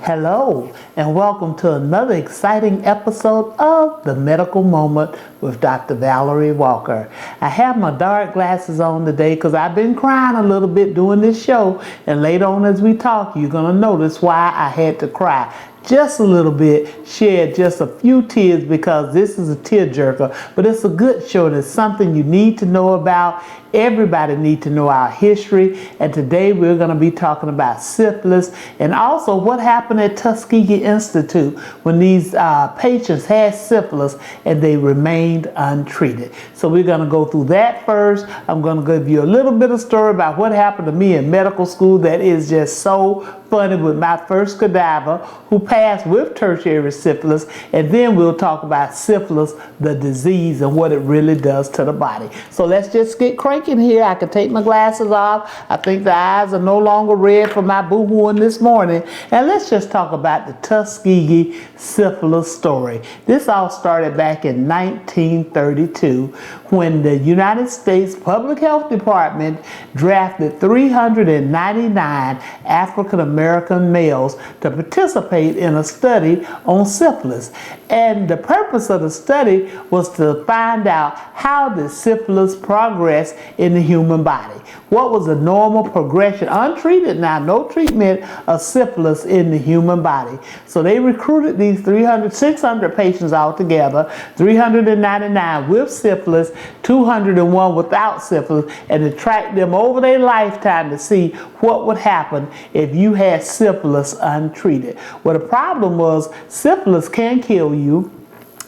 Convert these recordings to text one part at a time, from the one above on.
Hello, and welcome to another exciting episode of The Medical Moment with Dr. Valerie Walker. I have my dark glasses on today because I've been crying a little bit doing this show, and later on as we talk, you're going to notice why I had to cry. Just a little bit, shed just a few tears because this is a tearjerker, but it's a good show and it's something you need to know about. Everybody needs to know our history, and today we're going to be talking about syphilis and also what happened at Tuskegee Institute when these patients had syphilis and they remained untreated. So we're going to go through that first. I'm going to give you a little bit of story about what happened to me in medical school that is just so funny with my first cadaver who passed with tertiary syphilis, and then we'll talk about syphilis, the disease, and what it really does to the body. So let's just get cranking here. I can take my glasses off. I think the eyes are no longer red from my boo-hooing this morning. And let's just talk about the Tuskegee syphilis story. This all started back in 1932 when the United States Public Health Department drafted 399 African American males to participate in a study on syphilis. And the purpose of the study was to find out how did syphilis progress in the human body. What was the normal progression, untreated now, no treatment of syphilis in the human body. So they recruited these 600 patients altogether, 399 with syphilis, 201 without syphilis, and to track them over their lifetime to see what would happen if you had syphilis untreated. Well, the problem was syphilis can kill you.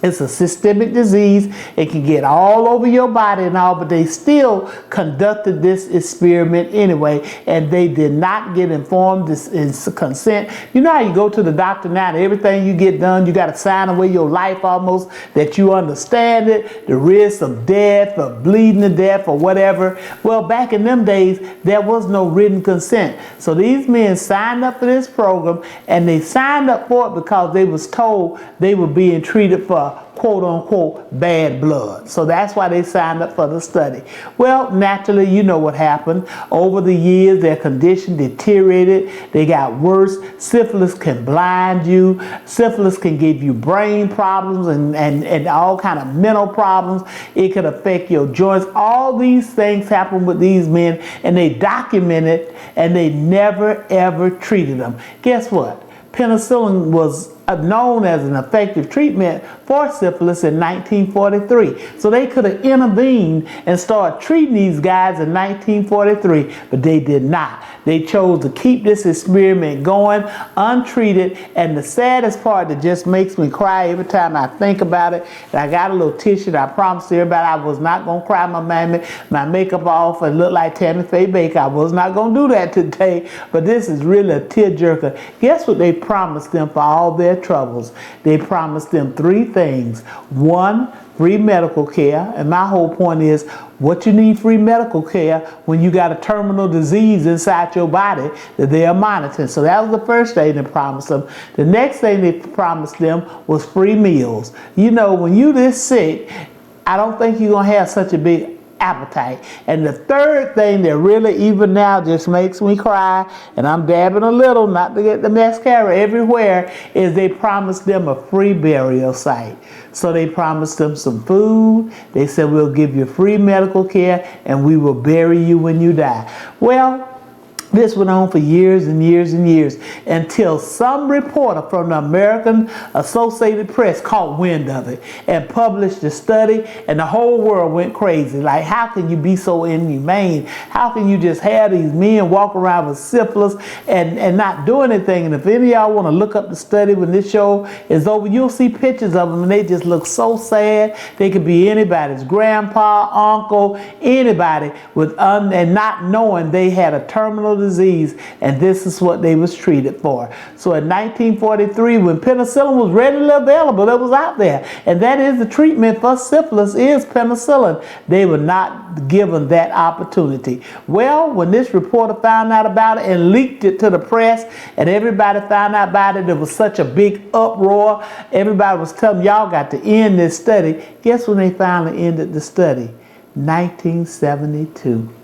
It's a systemic disease. It can get all over your body and all, but they still conducted this experiment anyway, and they did not get informed consent. You know how you go to the doctor now and everything you get done, you got to sign away your life almost, that you understand it, the risk of death, of bleeding to death, or whatever. Well, back in them days, there was no written consent. So these men signed up for this program, and they signed up for it because they was told they were being treated for quote unquote bad blood. So that's why they signed up for the study. Well, naturally, you know what happened. Over the years, their condition deteriorated. They got worse. Syphilis can blind you. Syphilis can give you brain problems and all kind of mental problems. It could affect your joints. All these things happen with these men, and they documented, and they never ever treated them. Guess what? Penicillin was known as an effective treatment for syphilis in 1943. So they could have intervened and started treating these guys in 1943, but they did not. They chose to keep this experiment going untreated, and the saddest part that just makes me cry every time I think about it, and I got a little tissue that I promised everybody I was not going to cry my makeup off and look like Tammy Faye Baker. I was not going to do that today, but this is really a tearjerker. Guess what they promised them for all their troubles? They promised them three things. One, free medical care. And my whole point is, what you need free medical care when you got a terminal disease inside your body that they are monitoring. So that was the first thing they promised them. The next thing they promised them was free meals. You know, when you this sick, I don't think you're going to have such a big appetite. And the third thing that really even now just makes me cry, and I'm dabbing a little not to get the mascara everywhere, is they promised them a free burial site. So they promised them some food. They said, we'll give you free medical care and we will bury you when you die. Well, this went on for years and years and years until some reporter from the American Associated Press caught wind of it and published the study, and the whole world went crazy. Like, how can you be so inhumane? How can you just have these men walk around with syphilis and not do anything? And if any of y'all want to look up the study when this show is over, you'll see pictures of them, and they just look so sad. They could be anybody's grandpa, uncle, anybody and not knowing they had a terminal disease, and this is what they was treated for. So in 1943, when penicillin was readily available, it was out there, and that is the treatment for syphilis is penicillin. They were not given that opportunity. Well, when this reporter found out about it and leaked it to the press, and everybody found out about it, there was such a big uproar. Everybody was telling y'all got to end this study. Guess when they finally ended the study? 1972.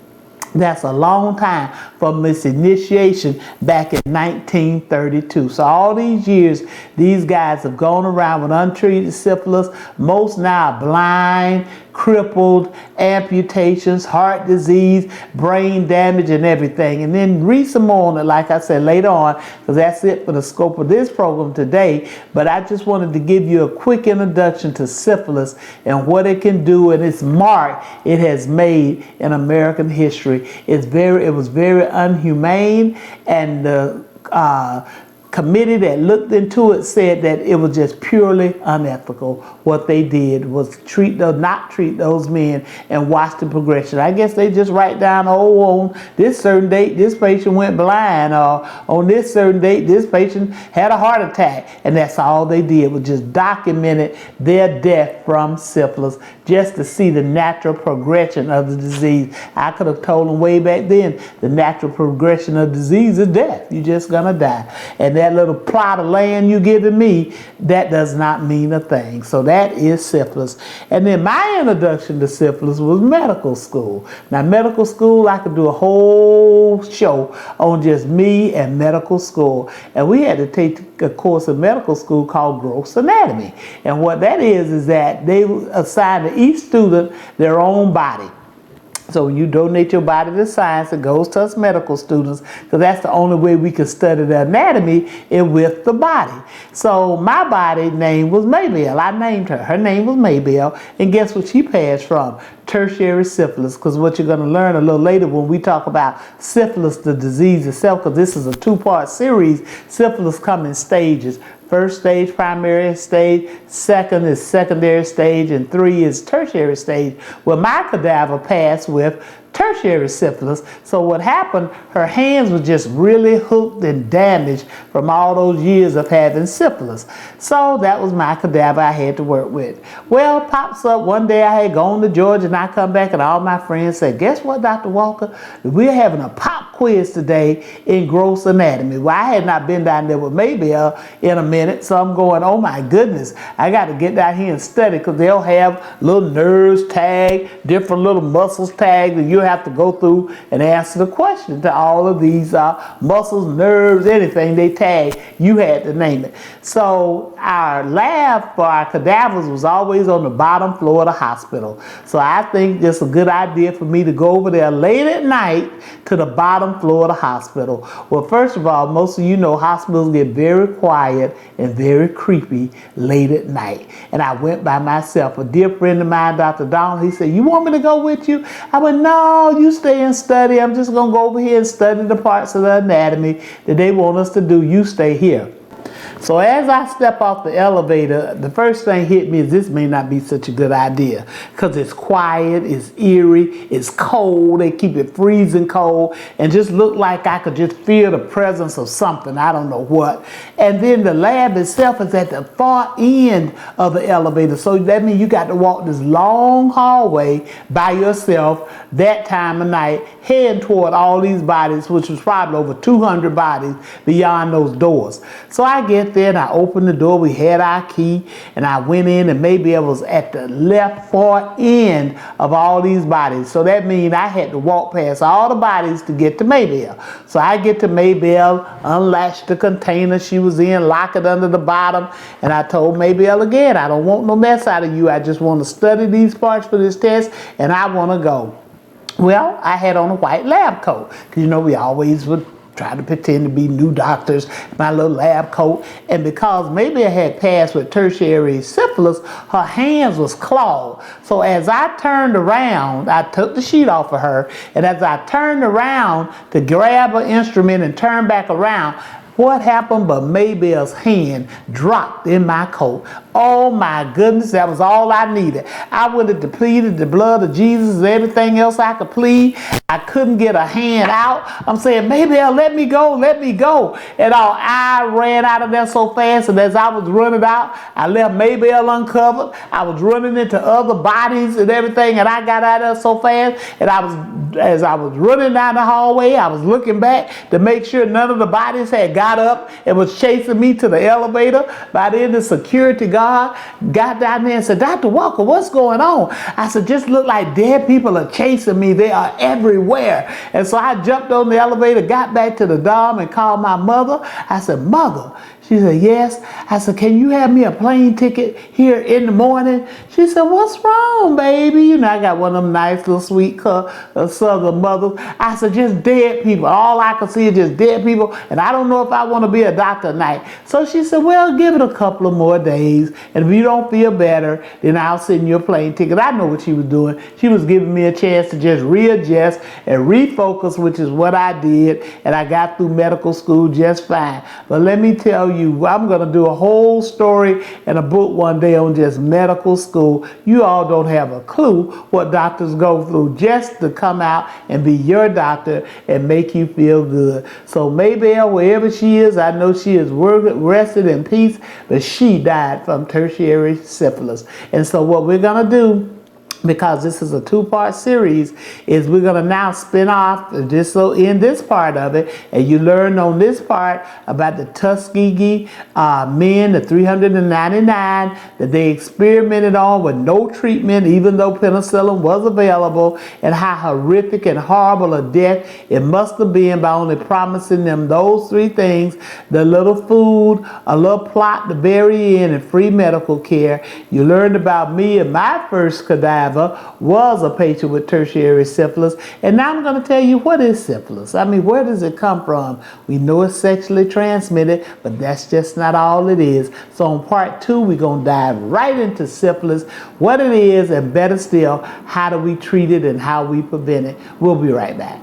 That's a long time from its initiation back in 1932. So all these years, these guys have gone around with untreated syphilis. Most now are blind, crippled, amputations, heart disease, brain damage, and everything. And then read some more on it, like I said, later on, because that's it for the scope of this program today. But I just wanted to give you a quick introduction to syphilis and what it can do and its mark it has made in American history. It was very unhumane, and the committee that looked into it said that it was just purely unethical. What they did was not treat those men and watch the progression. I guess they just write down, oh, on this certain date, this patient went blind, or on this certain date, this patient had a heart attack. And that's all they did, was just documented their death from syphilis, just to see the natural progression of the disease. I could have told them way back then, the natural progression of disease is death. You're just gonna die. And that little plot of land you giving me, that does not mean a thing. So that is syphilis. And then my introduction to syphilis was medical school. Now medical school, I could do a whole show on just me and medical school. And we had to take a course in medical school called gross anatomy. And what that is that they assign to each student their own body. So when you donate your body to science, it goes to us medical students, because that's the only way we can study the anatomy is with the body. So my body name was Maybelle. I named her. Her name was Maybelle. And guess what she passed from? Tertiary syphilis, because what you're going to learn a little later when we talk about syphilis, the disease itself, because this is a two-part series, syphilis comes in stages. First stage, primary stage, second is secondary stage, and 3 is tertiary stage. Well, my cadaver passed with tertiary syphilis. So what happened, her hands were just really hooked and damaged from all those years of having syphilis. So that was my cadaver I had to work with. Well, pops up one day, I had gone to Georgia, and I come back and all my friends said, guess what, Dr. Walker? We're having a pop quiz today in gross anatomy. Well, I had not been down there with Maybelle in a minute, so I'm going, oh my goodness, I got to get down here and study, because they'll have little nerves tagged, different little muscles tagged, and you have to go through and answer the question to all of these muscles, nerves, anything they tag, you had to name it. So our lab for our cadavers was always on the bottom floor of the hospital. So I think it's a good idea for me to go over there late at night to the bottom floor of the hospital. Well, first of all, most of you know hospitals get very quiet and very creepy late at night. And I went by myself. A dear friend of mine, Dr. Donald, he said, you want me to go with you? I went, no, you stay and study. I'm just going to go over here and study the parts of the anatomy that they want us to do. You stay here. So as I step off the elevator, the first thing hit me is this may not be such a good idea, because it's quiet, it's eerie, it's cold, they keep it freezing cold, and just look like I could just feel the presence of something, I don't know what. And then the lab itself is at the far end of the elevator, so that means you got to walk this long hallway by yourself that time of night, heading toward all these bodies, which was probably over 200 bodies beyond those doors. So I get there and I opened the door, we had our key, and I went in, and maybe I was at the left far end of all these bodies. So that means I had to walk past all the bodies to get to Maybelle. So I get to Maybelle, unlatch the container she was in, lock it under the bottom, and I told Maybelle again, I don't want no mess out of you. I just want to study these parts for this test, and I want to go. Well, I had on a white lab coat, because you know we always would try to pretend to be new doctors, my little lab coat. And because maybe I had passed with tertiary syphilis, her hands was clawed. So as I turned around, I took the sheet off of her, and as I turned around to grab an instrument and turn back around, what happened but Maybelle's hand dropped in my coat. Oh my goodness, that was all I needed. I would have depleted the blood of Jesus and everything else I could plead. I couldn't get a hand out. I'm saying, Maybelle, let me go, let me go. And I ran out of there so fast, and as I was running out, I left Maybelle uncovered. I was running into other bodies and everything, and I got out of there so fast, and as I was running down the hallway, I was looking back to make sure none of the bodies had got got up and was chasing me to the elevator. By then the security guard got down there and said, Dr. Walker, what's going on? I said, just look like dead people are chasing me. They are everywhere. And so I jumped on the elevator, got back to the dorm and called my mother. I said, Mother. She said, yes. I said, can you have me a plane ticket here in the morning? She said, what's wrong, baby? You know, I got one of them nice little sweet southern mothers. I said, just dead people. All I can see is just dead people. And I don't know if I want to be a doctor tonight. So she said, well, give it a couple of more days. And if you don't feel better, then I'll send you a plane ticket. I know what she was doing. She was giving me a chance to just readjust and refocus, which is what I did. And I got through medical school just fine. But let me tell you, I'm going to do a whole story and a book one day on just medical school. You all don't have a clue what doctors go through just to come out and be your doctor and make you feel good. So Maybelle, wherever she is, I know she is rested in peace, but she died from tertiary syphilis. And so what we're going to do, because this is a two-part series, is we're going to now spin off just so in this part of it, and you learn on this part about the Tuskegee men, the 399 that they experimented on with no treatment, even though penicillin was available, and how horrific and horrible a death it must have been by only promising them those three things: the little food, a little plot to bury in, and free medical care. You learned about me and my first cadaver was a patient with tertiary syphilis. And now I'm going to tell you, what is syphilis? I mean, where does it come from? We know it's sexually transmitted, but that's just not all it is. So in part 2, we're going to dive right into syphilis, what it is, and better still, how do we treat it and how we prevent it. We'll be right back.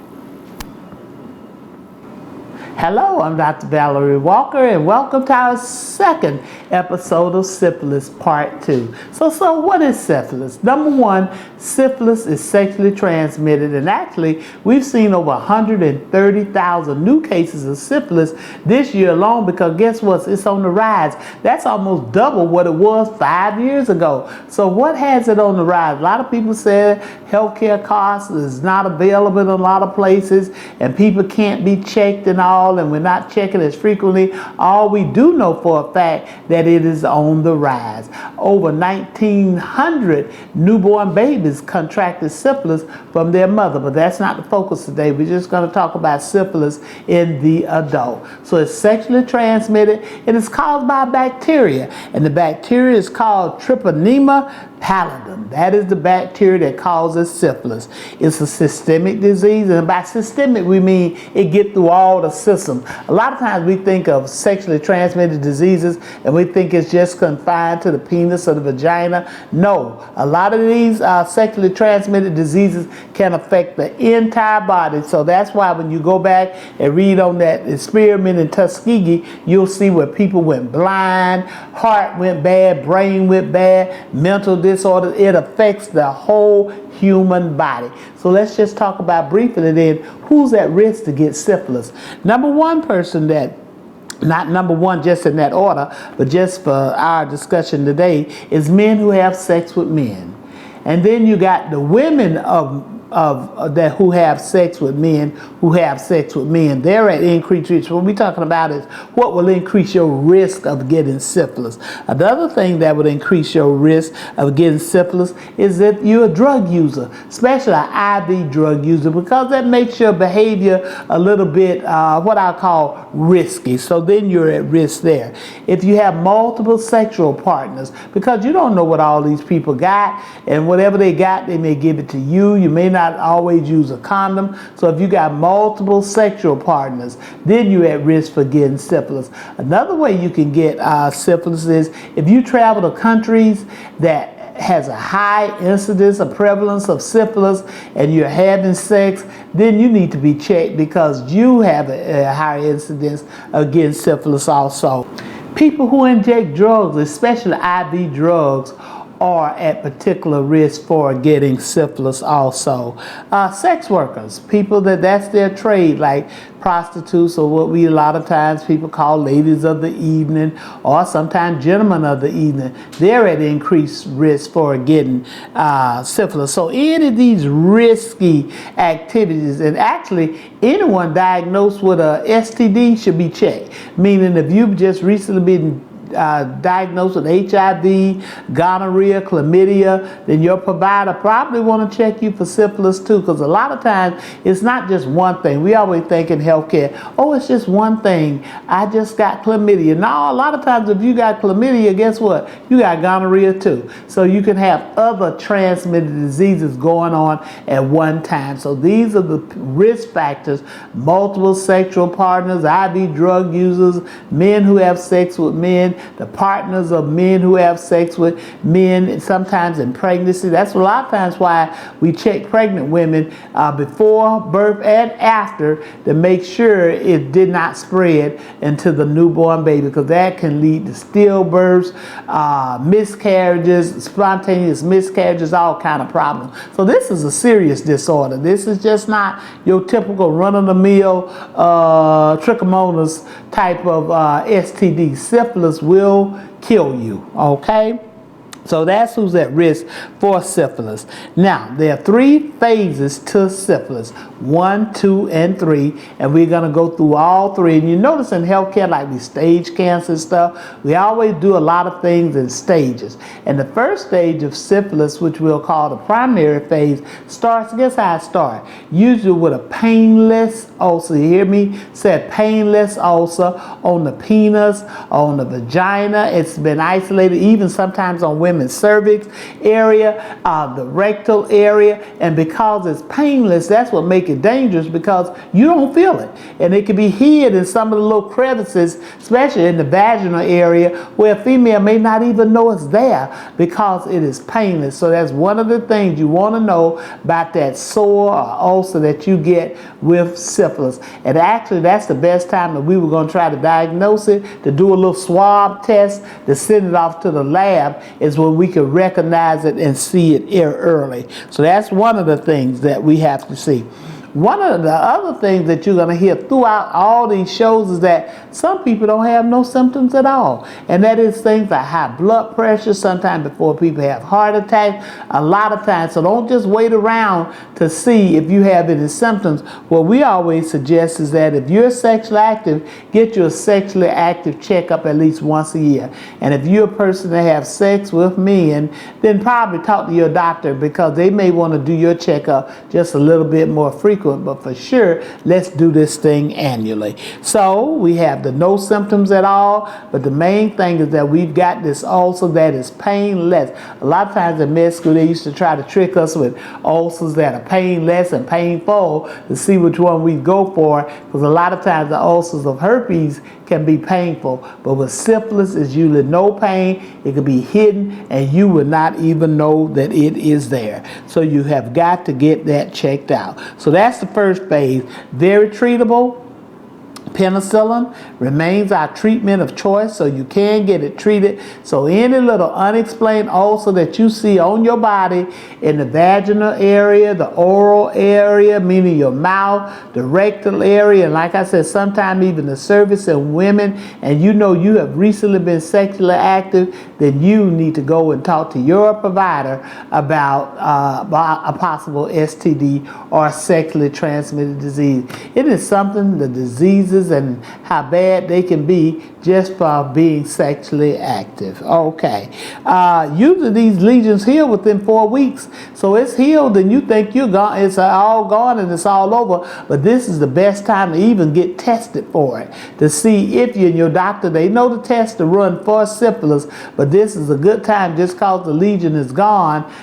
Hello, I'm Dr. Valerie Walker, and welcome to our second episode of Syphilis Part 2. So what is syphilis? Number one, syphilis is sexually transmitted, and actually we've seen over 130,000 new cases of syphilis this year alone, because guess what? It's on the rise. That's almost double what it was 5 years ago. So what has it on the rise? A lot of people said healthcare costs is not available in a lot of places, and people can't be checked and all, and we're not checking as frequently. All we do know for a fact that it is on the rise. Over 1,900 newborn babies contracted syphilis from their mother, but that's not the focus today. We're just going to talk about syphilis in the adult. So it's sexually transmitted, and it's caused by bacteria, and the bacteria is called Treponema pallidum. That is the bacteria that causes syphilis. It's a systemic disease, and by systemic we mean it gets through all the systems. A lot of times we think of sexually transmitted diseases and we think it's just confined to the penis or the vagina. No, a lot of these sexually transmitted diseases can affect the entire body. So that's why when you go back and read on that experiment in Tuskegee, you'll see where people went blind, heart went bad, brain went bad, mental disorder. It affects the whole human body. So let's just talk about briefly then who's at risk to get syphilis. Number one person that, not number one just in that order, but just for our discussion today, is men who have sex with men. And then you got the women of that who have sex with men they're at increased risk. What we're talking about is what will increase your risk of getting syphilis. Another thing that would increase your risk of getting syphilis is that you're a drug user, especially an IV drug user, because that makes your behavior a little bit what I call risky. So then you're at risk there. If you have multiple sexual partners, because you don't know what all these people got, and whatever they got, they may give it to you. You may not always use a condom. So if you got multiple sexual partners, then you're at risk for getting syphilis. Another way you can get syphilis is if you travel to countries that has a high incidence or prevalence of syphilis and you're having sex, then you need to be checked because you have a high incidence of getting syphilis also. People who inject drugs, especially IV drugs, are at particular risk for getting syphilis also. Sex workers, people that's their trade, like prostitutes, or what we a lot of times people call ladies of the evening, or sometimes gentlemen of the evening, they're at increased risk for getting syphilis. So any of these risky activities, and actually anyone diagnosed with a STD should be checked, meaning if you've just recently been diagnosed with HIV, gonorrhea, chlamydia, then your provider probably want to check you for syphilis too, because a lot of times it's not just one thing. We always think in healthcare, oh, it's just one thing. I just got chlamydia. No, a lot of times if you got chlamydia, guess what? You got gonorrhea too. So you can have other transmitted diseases going on at one time. So these are the risk factors: multiple sexual partners, IV drug users, men who have sex with men, the partners of men who have sex with men, sometimes in pregnancy. That's a lot of times why we check pregnant women before birth and after to make sure it did not spread into the newborn baby, because that can lead to stillbirths, miscarriages, spontaneous miscarriages, all kind of problems. So this is a serious disorder. This is just not your typical run-of-the-mill trichomonas type of STD. Syphilis will kill you, okay? So that's who's at risk for syphilis. Now, there are 3 phases to syphilis: 1, 2, and 3, and we're going to go through all 3. And you notice in healthcare, like we stage cancer stuff, we always do a lot of things in stages. And the first stage of syphilis, which we'll call the primary phase, starts, guess how it starts? Usually with a painless ulcer. You hear me? Said painless ulcer on the penis, on the vagina. It's been isolated, even sometimes on women's cervix area, the rectal area, and because it's painless, that's what makes it dangerous, because you don't feel it, and it can be hid in some of the little crevices, especially in the vaginal area, where a female may not even know it's there because it is painless. So that's one of the things you want to know about that sore or ulcer that you get with syphilis. And actually, that's the best time that we were going to try to diagnose it, to do a little swab test, to send it off to the lab, is when we can recognize it and see it early. So that's one of the things that we have to see. One of the other things that you're going to hear throughout all these shows is that some people don't have no symptoms at all. And that is things like high blood pressure, sometimes before people have heart attacks, a lot of times. So don't just wait around to see if you have any symptoms. What we always suggest is that if you're sexually active, get your sexually active checkup at least once a year. And if you're a person that has sex with men, then probably talk to your doctor, because they may want to do your checkup just a little bit more frequently. But for sure, let's do this thing annually. So we have the no symptoms at all, but the main thing is that we've got this ulcer that is painless. A lot of times in med school, they used to try to trick us with ulcers that are painless and painful to see which one we go for, because a lot of times the ulcers of herpes can be painful, but with syphilis, it's usually no pain. It can be hidden, and you will not even know that it is there. So you have got to get that checked out. So that's the first phase. Very treatable. Penicillin remains our treatment of choice, so you can get it treated. So any little unexplained ulcer that you see on your body, in the vaginal area, the oral area, meaning your mouth, the rectal area, and like I said, sometimes even the cervix in women, and you know you have recently been sexually active, then you need to go and talk to your provider about a possible STD or sexually transmitted disease. It is something, the diseases and how bad they can be just for being sexually active. Okay. Usually these lesions heal within 4 weeks. So it's healed and you think you're gone, it's all gone and it's all over. But this is the best time to even get tested for it, to see if you and your doctor, they know the test to run for syphilis, but this is a good time just because the lesion is gone.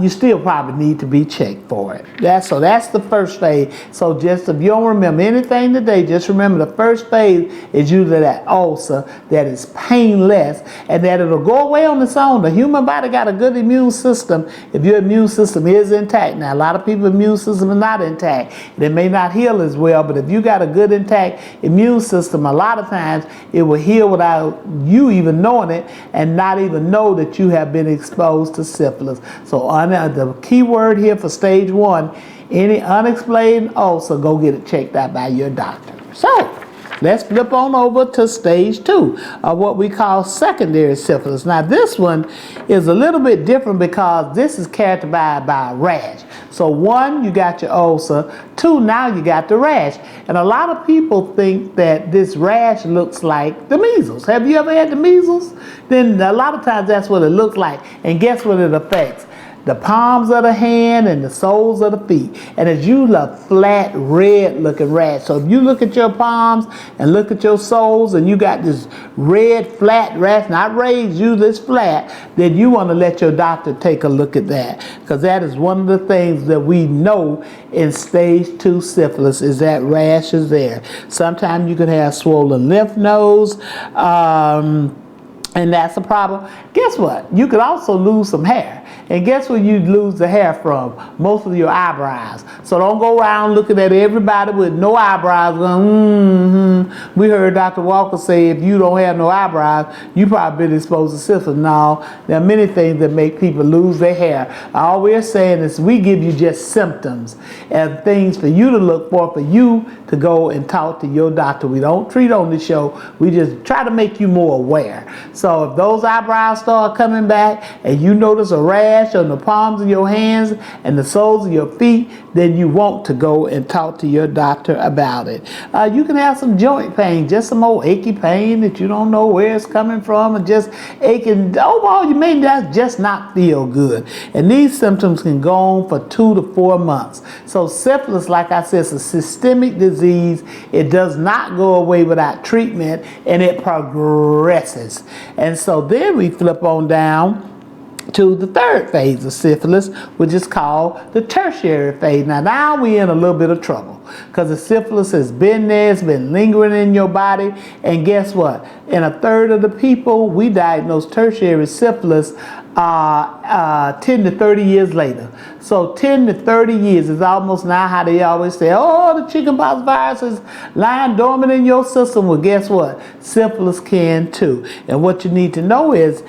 you still probably need to be checked for it. That's the first phase. So just if you don't remember anything today, just remember the first phase is usually that ulcer that is painless and that it'll go away on its own. The human body got a good immune system if your immune system is intact. Now a lot of people's immune system is not intact. They may not heal as well, but if you got a good intact immune system, a lot of times it will heal without you even knowing it and not even know that you have been exposed to syphilis. So the key word here for stage 1, any unexplained ulcer, go get it checked out by your doctor. So let's flip on over to stage 2, of what we call secondary syphilis. Now this one is a little bit different because this is characterized by a rash. So 1, you got your ulcer. 2, now you got the rash. And a lot of people think that this rash looks like the measles. Have you ever had the measles? Then a lot of times that's what it looks like. And guess what it affects? The palms of the hand and the soles of the feet. And it's usually a flat, red looking rash. So if you look at your palms and look at your soles and you got this red, flat rash, not raised, usually it's flat, then you want to let your doctor take a look at that. Because that is one of the things that we know in stage 2 syphilis is that rash is there. Sometimes you can have swollen lymph nodes, and that's a problem. Guess what? You could also lose some hair. And guess where you lose the hair from? Most of your eyebrows. So don't go around looking at everybody with no eyebrows going, We heard Dr. Walker say if you don't have no eyebrows, you probably been exposed to syphilis. No, there are many things that make people lose their hair. All we're saying is we give you just symptoms and things for you to look for you to go and talk to your doctor. We don't treat on the show. We just try to make you more aware. So if those eyebrows start coming back and you notice a rash on the palms of your hands and the soles of your feet, then you want to go and talk to your doctor about it. You can have some joint pain, just some old achy pain that you don't know where it's coming from, and just aching. Overall, you may just not feel good. And these symptoms can go on for 2 to 4 months. So syphilis, like I said, is a systemic disease. It does not go away without treatment, and it progresses. And so then we flip on down to the 3rd phase of syphilis, which is called the tertiary phase. Now we're in a little bit of trouble because the syphilis has been there, it's been lingering in your body, and guess what? In a 1/3 of the people, we diagnose tertiary syphilis 10 to 30 years later. So 10 to 30 years is almost now how they always say, oh, the chickenpox virus is lying dormant in your system. Well, guess what? Syphilis can too. And what you need to know is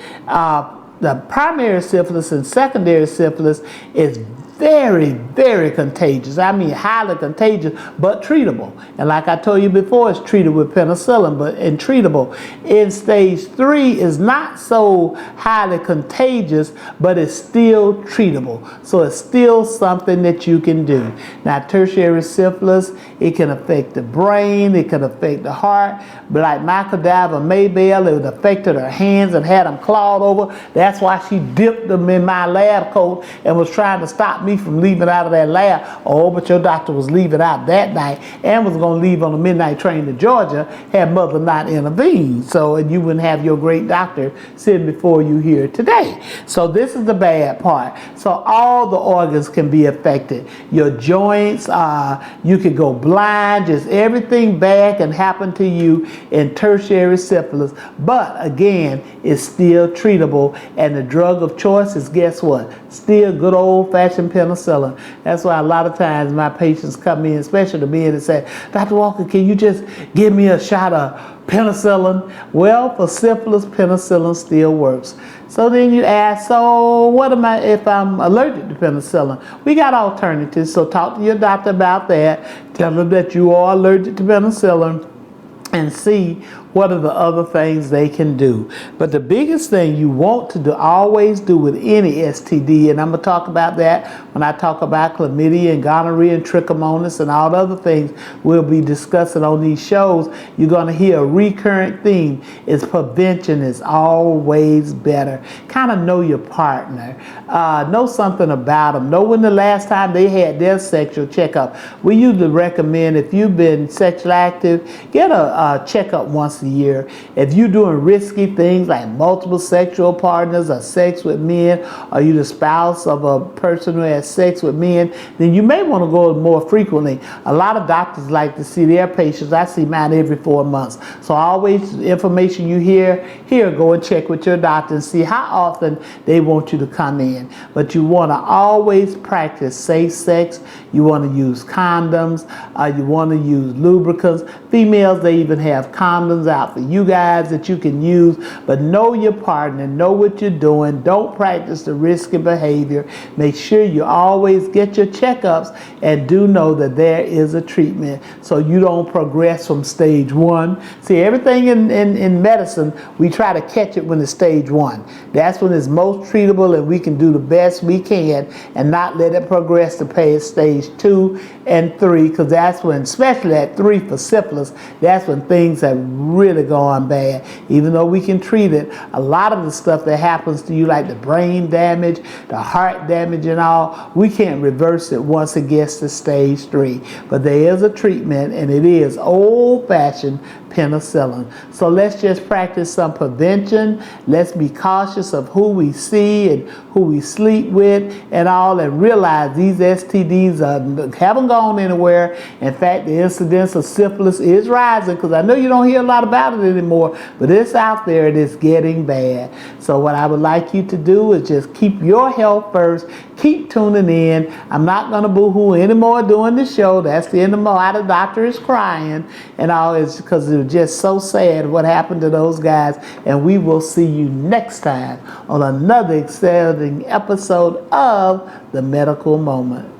the primary syphilis and secondary syphilis is very, very contagious. I mean, highly contagious, but treatable. And like I told you before, it's treated with penicillin, but treatable. In stage 3 is not so highly contagious, but it's still treatable. So it's still something that you can do. Now, tertiary syphilis, it can affect the brain, it can affect the heart, but like my cadaver Maybelle, it affected her hands and had them clawed over. That's why she dipped them in my lab coat and was trying to stop me from leaving out of that lab. Oh, but your doctor was leaving out that night and was going to leave on the midnight train to Georgia had mother not intervened. So, and you wouldn't have your great doctor sitting before you here today. So this is the bad part. So all the organs can be affected. Your joints, you could go blind, just everything bad can happen to you in tertiary syphilis. But again, it's still treatable, and the drug of choice is, guess what? Still good old-fashioned penicillin. That's why a lot of times my patients come in, especially to me, and say, Dr. Walker, can you just give me a shot of penicillin? Well, for syphilis, penicillin still works. So then you ask, so what am I if I'm allergic to penicillin? We got alternatives, so talk to your doctor about that. Tell them that you are allergic to penicillin and see what are the other things they can do. But the biggest thing you want to do, always do with any STD, and I'm going to talk about that when I talk about chlamydia and gonorrhea and trichomonas and all the other things we'll be discussing on these shows, you're going to hear a recurrent theme is prevention is always better. Kind of know your partner. Know something about them. Know when the last time they had their sexual checkup. We usually recommend if you've been sexually active, get a checkup once a a year. If you're doing risky things like multiple sexual partners or sex with men, or you're the spouse of a person who has sex with men, then you may want to go more frequently. A lot of doctors like to see their patients. I see mine every 4 months. So always, information you hear here, go and check with your doctor and see how often they want you to come in. But you want to always practice safe sex. You want to use condoms. You want to use lubricants. Females, they even have condoms out for you guys that you can use. But know your partner. Know what you're doing. Don't practice the risky behavior. Make sure you always get your checkups, and do know that there is a treatment so you don't progress from stage 1. See, everything in medicine, we try to catch it when it's stage 1. That's when it's most treatable, and we can do the best we can and not let it progress to stage 2 and 3, because that's when, especially at 3 for syphilis, that's when things have really gone bad. Even though we can treat it, a lot of the stuff that happens to you, like the brain damage, the heart damage and all, we can't reverse it once it gets to stage 3. But there is a treatment, and it is old-fashioned penicillin. So let's just practice some prevention. Let's be cautious of who we see and who we sleep with and all, and realize these STDs haven't gone anywhere. In fact, the incidence of syphilis is rising, because I know you don't hear a lot about it anymore, but it's out there and it's getting bad. So what I would like you to do is just keep your health first. Keep tuning in. I'm not going to boo-hoo anymore doing the show. That's the end of my The doctor is crying and all. It's because it was just so sad what happened to those guys. And we will see you next time on another exciting episode of The Medical Moment.